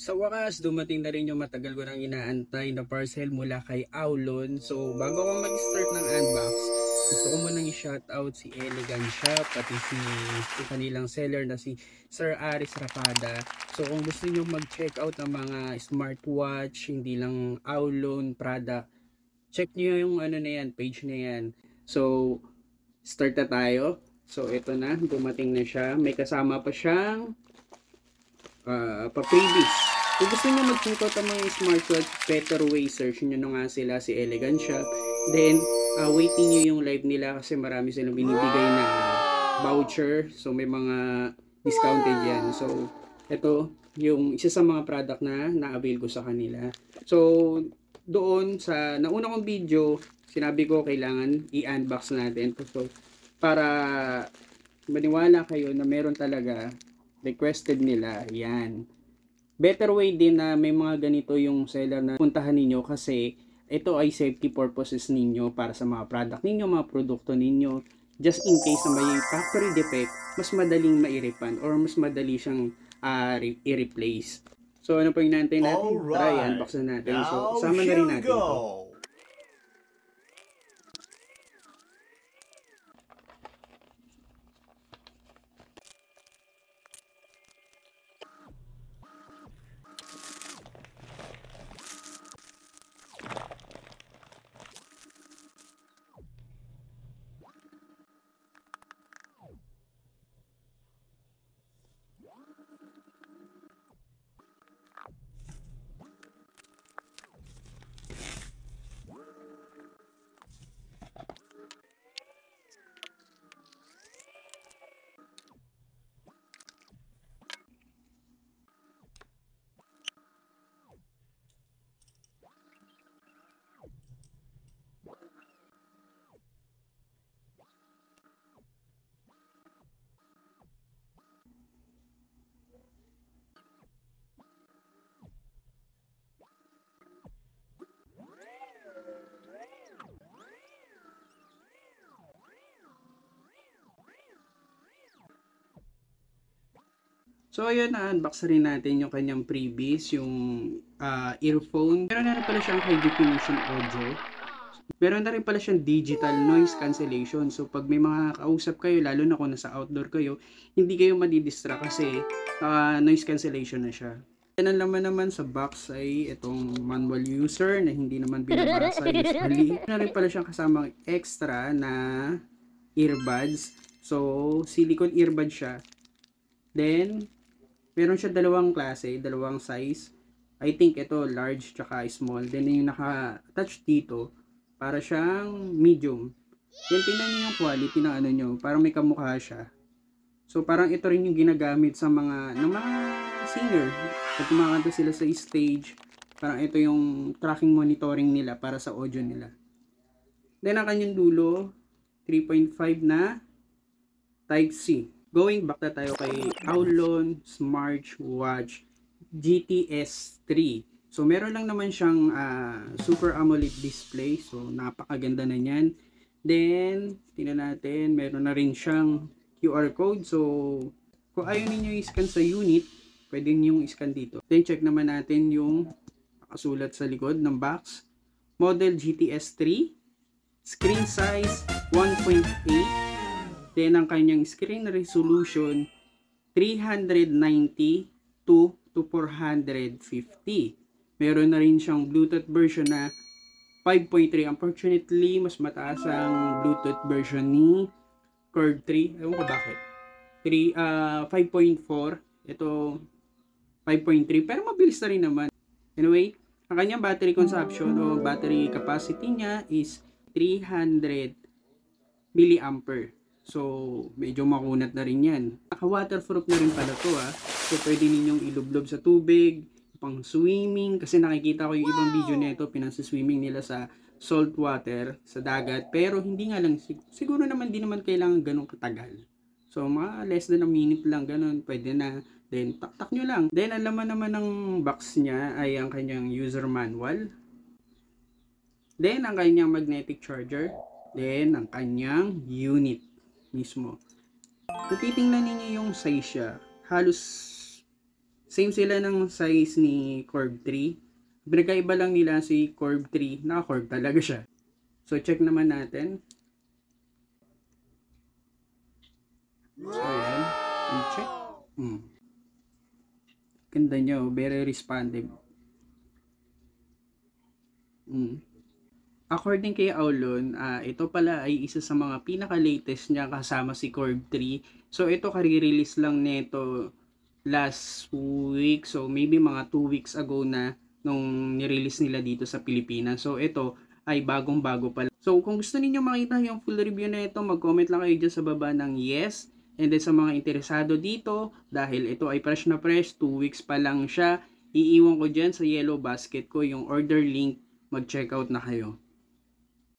Sa wakas, dumating na rin yung matagal ko nang inaantay na parcel mula kay Aulon. So, bago ako mag-start ng unbox, gusto ko munang i-shoutout si Elegant Shop, pati si kanilang seller na si Sir Aris Rapada. So, kung gusto nyo mag-check out ng mga smartwatch, hindi lang Aulon, Prada, check nyo yung ano na yan, page na yan. So, start na tayo. So, ito na, dumating na siya. May kasama pa siyang pa-previous. Kung gusto nyo mag-check out ang mga smartwatch, better way, search nyo na nga sila, si Elegant Shop. Then, waiting nyo yung live nila kasi marami silang binibigay na voucher. So, may mga discounted yan. So, ito yung isa sa mga product na na-avail ko sa kanila. So, doon sa nauna kong video, sinabi ko kailangan i-unbox natin. So, para maniwala kayo na meron talaga requested nila, yan. Better way din na may mga ganito yung seller na puntahan ninyo kasi ito ay safety purposes ninyo para sa mga product ninyo, mga produkto ninyo. Just in case na may factory defect, mas madaling ma-refund or mas madali siyang i-replace. So ano po yung natin natin? Tara, i-unbox na natin. So sama na rin natin ito. So ayun, na-unbox rin natin yung kanyang previous, yung earphone. Meron na rin pala siyang high definition audio. Meron na rin pala siyang digital noise cancellation. So pag may mga kausap kayo, lalo na kung nasa outdoor kayo, hindi kayo madidistract kasi noise cancellation na siya. Yan ang laman naman sa box ay itong manual user na hindi naman binabasa usually. Meron na rin pala siyang kasamang extra na earbuds. So silicone earbud siya. Then meron siya dalawang klase, dalawang size. I think ito large tsaka small. Then yung naka-attach dito, para siyang medium. Yan, tingnan niyo yung quality ng ano nyo. Parang may kamukha siya. So parang ito rin yung ginagamit sa mga singer. Pag kumakanta sila sa stage, parang ito yung tracking monitoring nila para sa audio nila. Then ang kanyang dulo, 3.5 na Type-C. Going back na tayo kay Aulon Smartwatch GTS 3. So meron lang naman siyang Super AMOLED display. So napakaganda na niyan. Then tingnan natin, meron na rin siyang QR code. So kung ayaw niyo i-scan sa unit, pwede niyo i-scan dito. Then check naman natin yung nakasulat sa likod ng box. Model GTS 3. Screen size 1.8. Then, ang kanyang screen resolution, 390 to 450. Meron na rin siyang Bluetooth version na 5.3. Unfortunately, mas mataas ang Bluetooth version ni Curve 3. Ewan ko bakit. 5.4. Ito, 5.3. Pero mabilis na rin naman. Anyway, ang kanyang battery consumption o battery capacity niya is 300 mAh. So, medyo makunat na rin yan. Naka-waterproof na rin pala to So, pwede ninyong ilublob sa tubig, pang swimming. Kasi nakikita ko yung ibang video nito, pinang-swimming nila sa salt water, sa dagat. Pero hindi nga lang, siguro naman di naman kailangan ganun katagal. So, mga less than a minute lang, ganun, pwede na. Then, tak-tak nyo lang. Then, ang laman naman ng box niya ay ang kanyang user manual. Then, ang kanyang magnetic charger. Then, ang kanyang unit mismo. Kung titingnan ninyo yung size siya, halos Same sila ng size ni Curve 3. Pinagkaiba lang nila si Curve 3, naka-curve talaga siya. So, check naman natin. So, ayan. I-check. Ganda niya, very responsive. According kay Aulon, ito pala ay isa sa mga pinaka-latest niya kasama si Curve 3. So, ito kare-release lang nito last week. So, maybe mga 2 weeks ago na nung nirelease nila dito sa Pilipinas. So, ito ay bagong-bago pa. So, kung gusto niyo makita yung full review na ito, mag-comment lang kayo dyan sa baba ng yes. And then sa mga interesado dito, dahil ito ay fresh na fresh, 2 weeks pa lang siya, iiwan ko dyan sa yellow basket ko yung order link, mag-checkout na kayo.